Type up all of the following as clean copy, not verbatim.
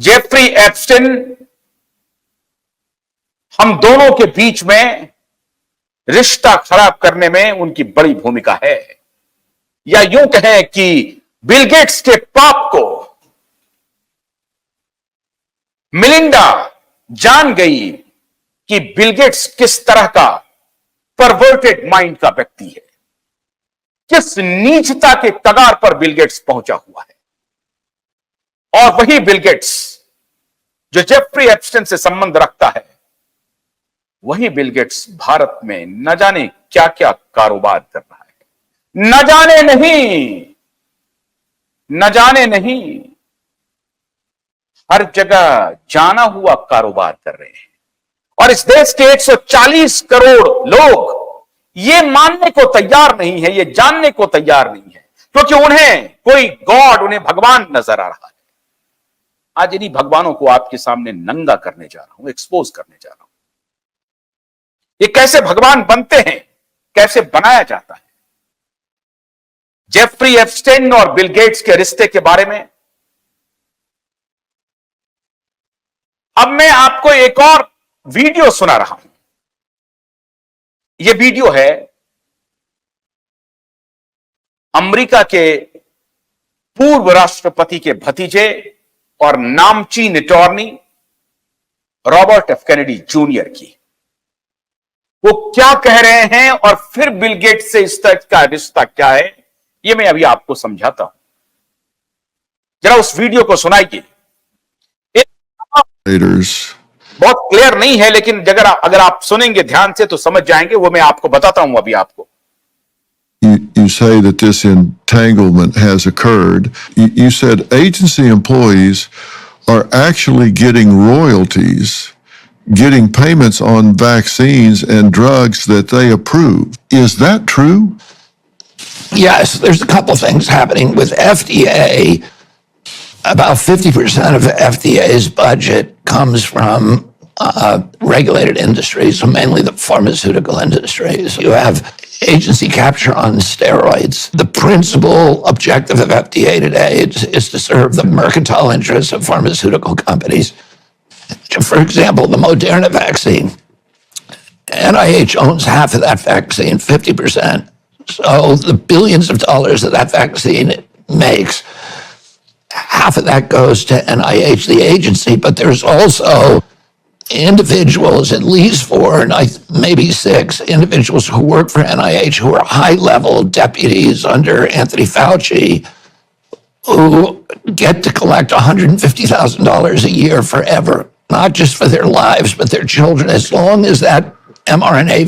Jeffrey एप्स्टिन, हम दोनों के बीच में रिश्ता खराब करने में उनकी बड़ी भूमिका है, या यूं कहें कि बिल गेट्स के पाप को मिलिंडा जान गई कि बिल गेट्स किस तरह का परवर्टेड माइंड का व्यक्ति है, किस नीचता के कगार पर बिल गेट्स पहुंचा हुआ है। और वही बिल गेट्स जो जेफरी एप्स्टिन से संबंध रखता है, वही बिल गेट्स भारत में न जाने क्या क्या कारोबार कर रहा है। न जाने नहीं, हर जगह जाना हुआ कारोबार कर रहे हैं। और इस देश के 140 करोड़ लोग ये मानने को तैयार नहीं है, ये जानने को तैयार नहीं है, क्योंकि उन्हें कोई गॉड, उन्हें भगवान नजर आ रहा है। आज इन्हीं भगवानों को आपके सामने नंगा करने जा रहा हूं, एक्सपोज करने जा रहा हूं। ये कैसे भगवान बनते हैं, कैसे बनाया जाता है। जेफरी एप्स्टिन और बिल गेट्स के रिश्ते के बारे में अब मैं आपको एक और वीडियो सुना रहा हूं। यह वीडियो है अमेरिका के पूर्व राष्ट्रपति के भतीजे और नामचीन attorney Robert F Kennedy junior की। वो क्या कह रहे हैं और फिर बिल गेट्स से इस तरह का रिश्ता क्या है, ये मैं अभी आपको समझाता हूं। जरा उस वीडियो को सुनाइए। बहुत क्लियर नहीं है, लेकिन अगर आप सुनेंगे ध्यान से तो समझ जाएंगे। वो मैं आपको बताता हूं अभी आपको। You say that this entanglement has occurred. You said agency employees are actually getting royalties, getting payments on vaccines and drugs that they approve. Is that true? Yes, there's a couple things happening with FDA. About 50% of FDA's budget comes from regulated industries, so mainly the pharmaceutical industries. You have agency capture on steroids. The principal objective of FDA today is to serve the mercantile interests of pharmaceutical companies. For example, the Moderna vaccine, NIH owns half of that vaccine, 50%. So the billions of dollars that vaccine makes, half of that goes to NIH, the agency, but there's also individuals, at least 4, maybe 6 individuals who work for NIH who are high-level deputies under Anthony Fauci, who get to collect $150,000 a year forever, not just for their lives, but their children. As long as that mRNA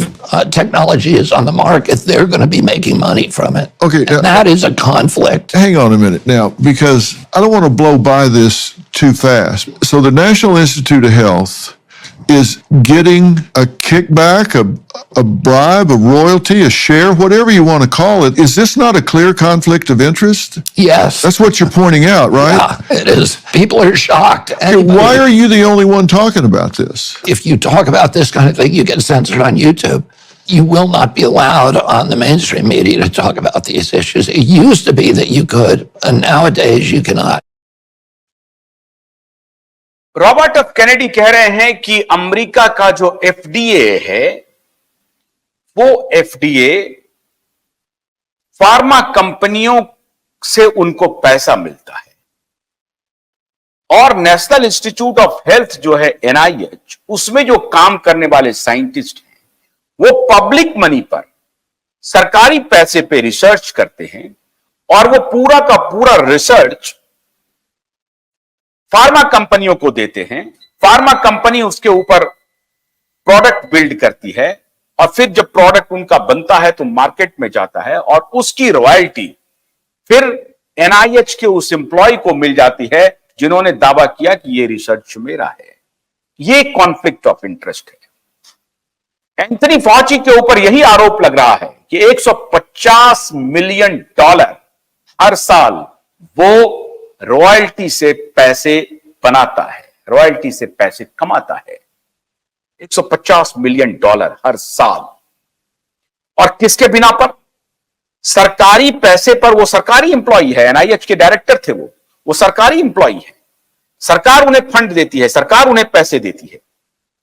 technology is on the market, they're going to be making money from it. Okay. And that is a conflict. Hang on a minute now, because I don't want to blow by this too fast. So the National Institute of Health is getting a kickback, a bribe, a royalty, a share, whatever you want to call it. Is this not a clear conflict of interest? Yes. That's what you're pointing out, right? Yeah, it is. People are shocked. Why are you the only one talking about this? If you talk about this kind of thing, you get censored on YouTube. You will not be allowed on the mainstream media to talk about these issues. It used to be that you could, and nowadays you cannot. Robert F Kennedy कह रहे हैं कि America का जो FDA है, वो FDA pharma कंपनियों से उनको पैसा मिलता है, और नेशनल इंस्टीट्यूट ऑफ हेल्थ जो है एनआईएच, उसमें जो काम करने वाले साइंटिस्ट हैं, वो पब्लिक मनी पर, सरकारी पैसे पे रिसर्च करते हैं, और वो पूरा का पूरा रिसर्च फार्मा कंपनियों को देते हैं। फार्मा कंपनी उसके ऊपर प्रोडक्ट बिल्ड करती है, और फिर जब प्रोडक्ट उनका बनता है तो मार्केट में जाता है, और उसकी रॉयल्टी फिर एनआईएच के उस एम्प्लॉय को मिल जाती है जिन्होंने दावा किया कि ये रिसर्च मेरा है। ये कॉन्फ्लिक्ट ऑफ इंटरेस्ट है। एंथनी फॉची के ऊपर यही आरोप लग रहा है कि $150 मिलियन हर साल वो रॉयल्टी से पैसे बनाता है, रॉयल्टी से पैसे कमाता है। $150 मिलियन हर साल। और किसके बिना पर? सरकारी पैसे पर। वो सरकारी इंप्लॉई है, एनआईएच के डायरेक्टर थे वो सरकारी इंप्लॉई है। सरकार उन्हें फंड देती है, सरकार उन्हें पैसे देती है,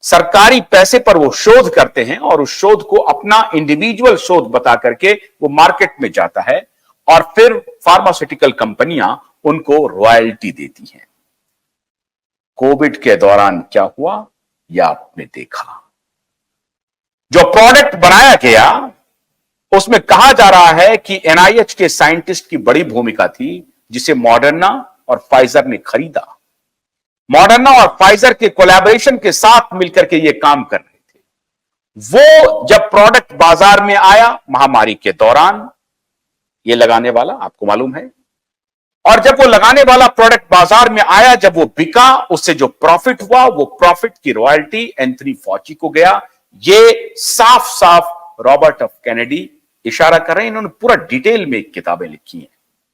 सरकारी पैसे पर वो शोध करते हैं और उस शोध को अपना इंडिविजुअल शोध बता करके वो मार्केट में जाता है और फिर फार्मास्यूटिकल कंपनियां उनको रॉयल्टी देती हैं। कोविड के दौरान क्या हुआ यह आपने देखा। जो प्रोडक्ट बनाया गया उसमें कहा जा रहा है कि एनआईएच के साइंटिस्ट की बड़ी भूमिका थी, जिसे मॉडर्ना और फाइजर ने खरीदा। मॉडर्ना और फाइजर के कोलैबोरेशन के साथ मिलकर के ये काम कर रहे थे। वो जब प्रोडक्ट बाजार में आया महामारी के दौरान, ये लगाने वाला आपको मालूम है, और जब वो लगाने वाला प्रोडक्ट बाजार में आया, जब वो बिका, उससे जो प्रॉफिट हुआ वो प्रॉफिट की रॉयल्टी एंथनी फॉची को गया। ये साफ साफ रॉबर्ट एफ कैनेडी इशारा कर रहे हैं। इन्होंने पूरा डिटेल में किताबें लिखी हैं,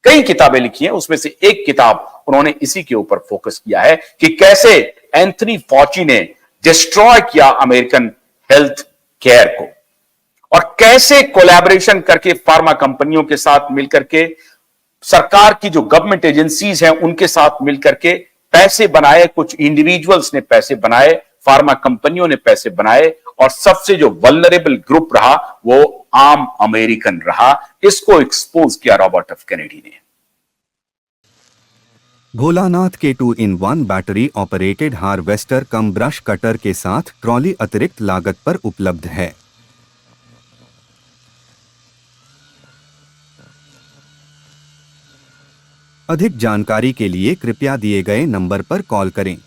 कई किताबें लिखी हैं, उसमें से एक किताब उन्होंने इसी के ऊपर फोकस किया है कि कैसे एंथनी फॉची ने डिस्ट्रॉय किया अमेरिकन हेल्थ केयर को और कैसे कोलैबोरेशन करके फार्मा कंपनियों के साथ मिलकर के, सरकार की जो गवर्नमेंट एजेंसीज हैं उनके साथ मिलकर के पैसे बनाए, कुछ इंडिविजुअल्स ने पैसे बनाए, फार्मा कंपनियों ने पैसे बनाए, और सबसे जो वल्नरेबल ग्रुप रहा वो आम अमेरिकन रहा। इसको एक्सपोज किया रॉबर्ट एफ कैनेडी ने। भोलानाथ के 2-in-1 बैटरी ऑपरेटेड हार्वेस्टर कम ब्रश कटर के साथ ट्रॉली अतिरिक्त लागत पर उपलब्ध है। अधिक जानकारी के लिए कृपया दिए गए नंबर पर कॉल करें।